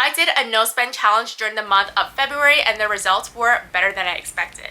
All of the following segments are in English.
I did a no spend challenge during the month of February and the results were better than I expected.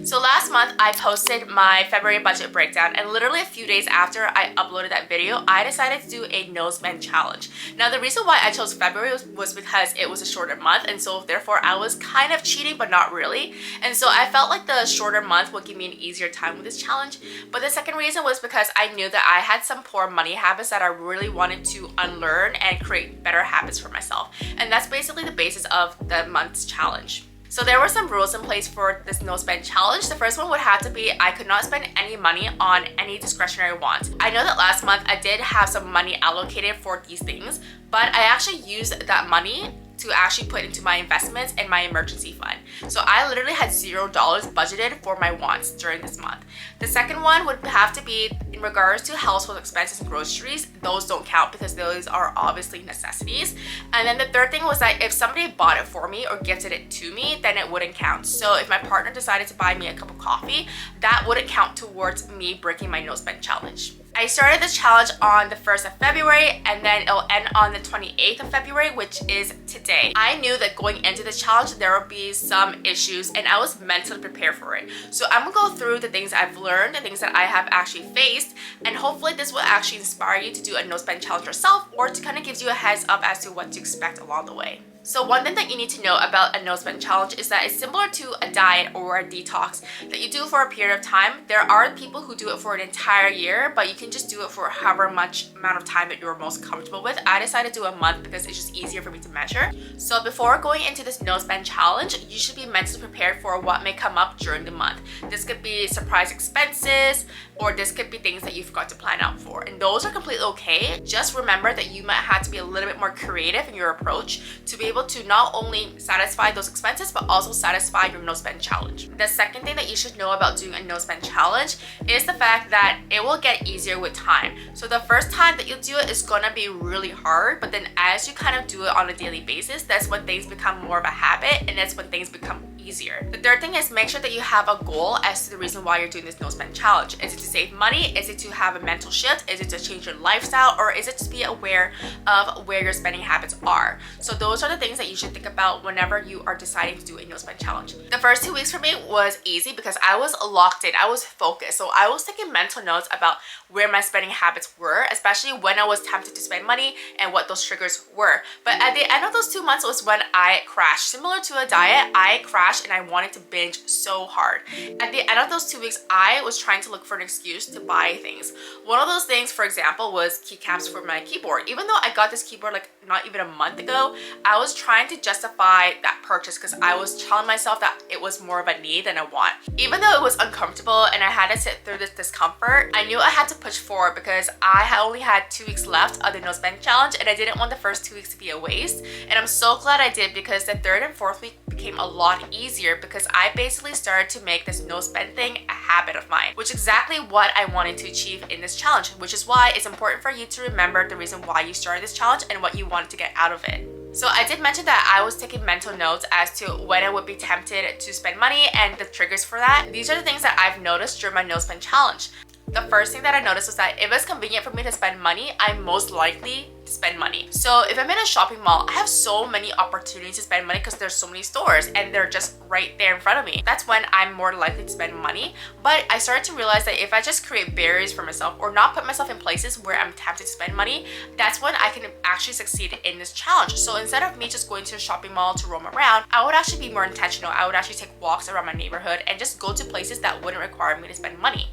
So last month I posted my February budget breakdown, and literally a few days after I uploaded that video, I decided to do a no spend challenge. Now the reason why I chose February was because it was a shorter month, and so therefore I was kind of cheating but not really. And so I felt like the shorter month would give me an easier time with this challenge. But the second reason was because I knew that I had some poor money habits that I really wanted to unlearn and create better habits for myself. And that's basically the basis of the month's challenge. So there were some rules in place for this no spend challenge. The first one would have to be I could not spend any money on any discretionary wants. I know that last month I did have some money allocated for these things, but I actually used that money to actually put into my investments and my emergency fund. So I literally had $0 budgeted for my wants during this month. The second one would have to be in regards to household expenses and groceries. Those don't count because those are obviously necessities. And then the third thing was that if somebody bought it for me or gifted it to me, then it wouldn't count. So if my partner decided to buy me a cup of coffee, that wouldn't count towards me breaking my no spend challenge. I started this challenge on the 1st of February and then it'll end on the 28th of February, which is today. I knew that going into this challenge there would be some issues and I was mentally prepared for it. So I'm gonna go through the things I've learned, the things that I have actually faced, and hopefully this will actually inspire you to do a no spend challenge yourself, or to kind of gives you a heads up as to what to expect along the way. So one thing that you need to know about a no spend challenge is that it's similar to a diet or a detox that you do for a period of time. There are people who do it for an entire year, but you can just do it for however much amount of time that you're most comfortable with. I decided to do a month because it's just easier for me to measure. So before going into this no spend challenge, you should be mentally prepared for what may come up during the month. This could be surprise expenses, or this could be things that you forgot to plan out for. And those are completely okay. Just remember that you might have to be a little bit more creative in your approach to be able to not only satisfy those expenses but also satisfy your no spend challenge. The second thing that you should know about doing a no spend challenge is the fact that it will get easier with time. So the first time that you do it is gonna be really hard, but then as you kind of do it on a daily basis, that's when things become more of a habit and that's when things become easier. The third thing is make sure that you have a goal as to the reason why you're doing this no spend challenge. Is it to save money? Is it to have a mental shift? Is it to change your lifestyle? Or is it to be aware of where your spending habits are? So those are the things that you should think about whenever you are deciding to do a no spend challenge. The first 2 weeks for me was easy because I was locked in, I was focused. So I was taking mental notes about where my spending habits were, especially when I was tempted to spend money and what those triggers were. But at the end of those 2 months was when I crashed. Similar to a diet, I crashed and I wanted to binge so hard. At the end of those 2 weeks, I was trying to look for an excuse to buy things. One of those things, for example, was keycaps for my keyboard. Even though I got this keyboard like not even a month ago, I was trying to justify that purchase because I was telling myself that it was more of a need than a want. Even though it was uncomfortable and I had to sit through this discomfort, I knew I had to push forward because I had only had 2 weeks left of the no spend challenge and I didn't want the first 2 weeks to be a waste. And I'm so glad I did because the third and fourth week became a lot easier because I basically started to make this no spend thing a habit of mine, which is exactly what I wanted to achieve in this challenge, which is why it's important for you to remember the reason why you started this challenge and what you wanted to get out of it. So I did mention that I was taking mental notes as to when I would be tempted to spend money and the triggers for that. These are the things that I've noticed during my no spend challenge. The first thing that I noticed was that if it's convenient for me to spend money, I'm most likely to spend money. So if I'm in a shopping mall, I have so many opportunities to spend money because there's so many stores and they're just right there in front of me. That's when I'm more likely to spend money. But I started to realize that if I just create barriers for myself or not put myself in places where I'm tempted to spend money, that's when I can actually succeed in this challenge. So instead of me just going to a shopping mall to roam around, I would actually be more intentional. I would actually take walks around my neighborhood and just go to places that wouldn't require me to spend money.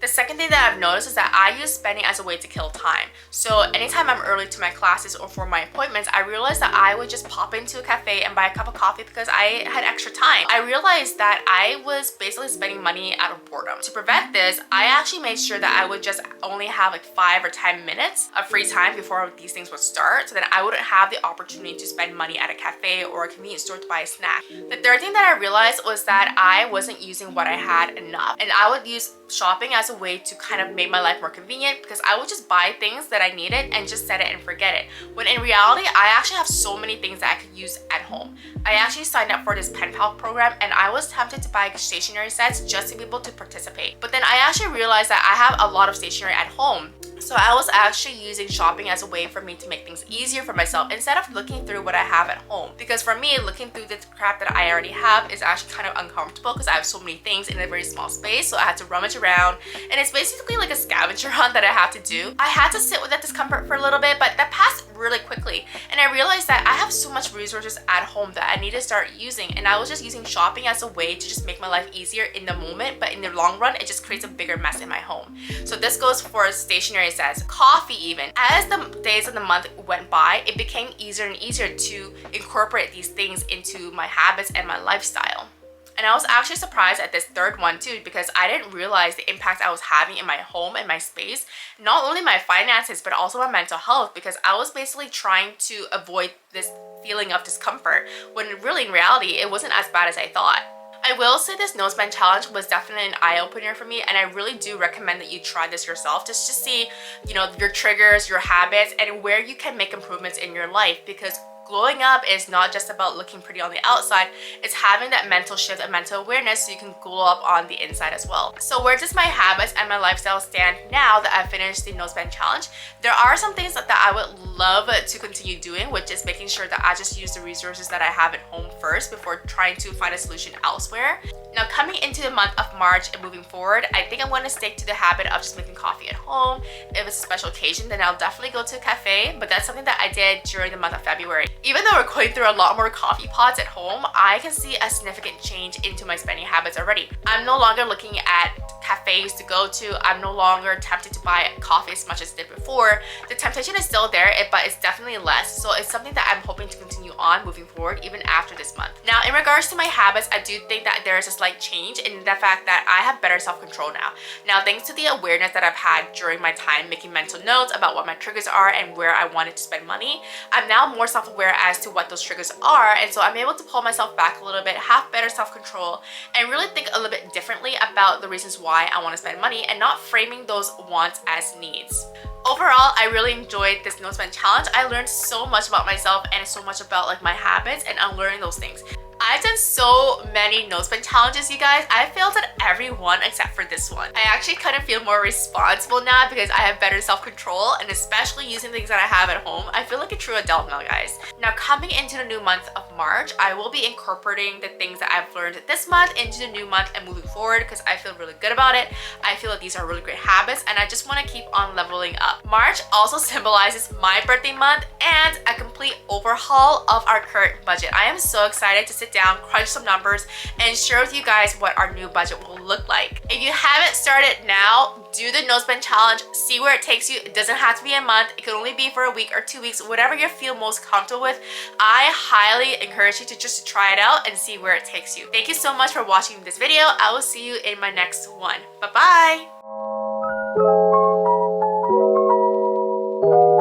The second thing that I've noticed is that I use spending as a way to kill time. So anytime I'm early to my classes or for my appointments, I realized that I would just pop into a cafe and buy a cup of coffee because I had extra time. I realized that I was basically spending money out of boredom. To prevent this, I actually made sure that I would just only have like 5 or 10 minutes of free time before these things would start, so that I wouldn't have the opportunity to spend money at a cafe or a convenience store to buy a snack. The third thing that I realized was that I wasn't using what I had enough, and I would use shopping as a way to kind of make my life more convenient because I would just buy things that I needed and just set it and forget it. When in reality, I actually have so many things that I could use at home. I actually signed up for this pen pal program and I was tempted to buy stationery sets just to be able to participate. But then I actually realized that I have a lot of stationery at home. So I was actually using shopping as a way for me to make things easier for myself instead of looking through what I have at home. Because for me, looking through the crap that I already have is actually kind of uncomfortable because I have so many things in a very small space. So I had to rummage around, and it's basically like a scavenger hunt that I have to do. I had to sit with that discomfort for a little bit, but that passed really quickly. And I realized that I have so much resources at home that I need to start using, and I was just using shopping as a way to just make my life easier in the moment, but in the long run, it just creates a bigger mess in my home. So this goes for stationery, says coffee even. As the days of the month went by, it became easier and easier to incorporate these things into my habits and my lifestyle. And I was actually surprised at this third one too, because I didn't realize the impact I was having in my home and my space, not only my finances, but also my mental health, because I was basically trying to avoid this feeling of discomfort, when really in reality, it wasn't as bad as I thought. I will say this no spend challenge was definitely an eye-opener for me, and I really do recommend that you try this yourself just to see, you know, your triggers, your habits, and where you can make improvements in your life, because glowing up is not just about looking pretty on the outside, it's having that mental shift and mental awareness so you can glow up on the inside as well. So where does my habits and my lifestyle stand now that I've finished the no spend challenge? There are some things that I would love to continue doing, which is making sure that I just use the resources that I have at home first before trying to find a solution elsewhere. Now coming into the month of March and moving forward, I think I'm going to stick to the habit of just making coffee at home. If it's a special occasion, then I'll definitely go to a cafe, but that's something that I did during the month of February. Even though we're going through a lot more coffee pots at home, I can see a significant change into my spending habits already. I'm no longer looking at cafes to go to. I'm no longer tempted to buy coffee as much as I did before. The temptation is still there, but it's definitely less. So it's something that I'm hoping to continue on moving forward even after this month. Now, in regards to my habits, I do think that there is a slight change in the fact that I have better self-control now. Now, thanks to the awareness that I've had during my time making mental notes about what my triggers are and where I wanted to spend money, I'm now more self-aware as to what those triggers are, and so I'm able to pull myself back a little bit, have better self-control, and really think a little bit differently about the reasons why I want to spend money and not framing those wants as needs. Overall, I really enjoyed this no spend challenge. I learned so much about myself and so much about like my habits, and I'm learning those things. I've done so many no spend challenges, you guys. I failed at every one except for this one. I actually kind of feel more responsible now because I have better self-control, and especially using things that I have at home, I feel like a true adult now, guys. Now, coming into the new month of March, I will be incorporating the things that I've learned this month into the new month and moving forward because I feel really good about it. I feel that these are really great habits, and I just want to keep on leveling up. March also symbolizes my birthday month and a complete overhaul of our current budget. I am so excited to sit down, crunch some numbers, and share with you guys what our new budget will look like. If you haven't started now, do the no spend challenge, see where it takes you. It doesn't have to be a month, it could only be for a week or 2 weeks, whatever you feel most comfortable with. I highly encourage you to just try it out and see where it takes you. Thank you so much for watching this video. I will see you in my next one. Bye bye.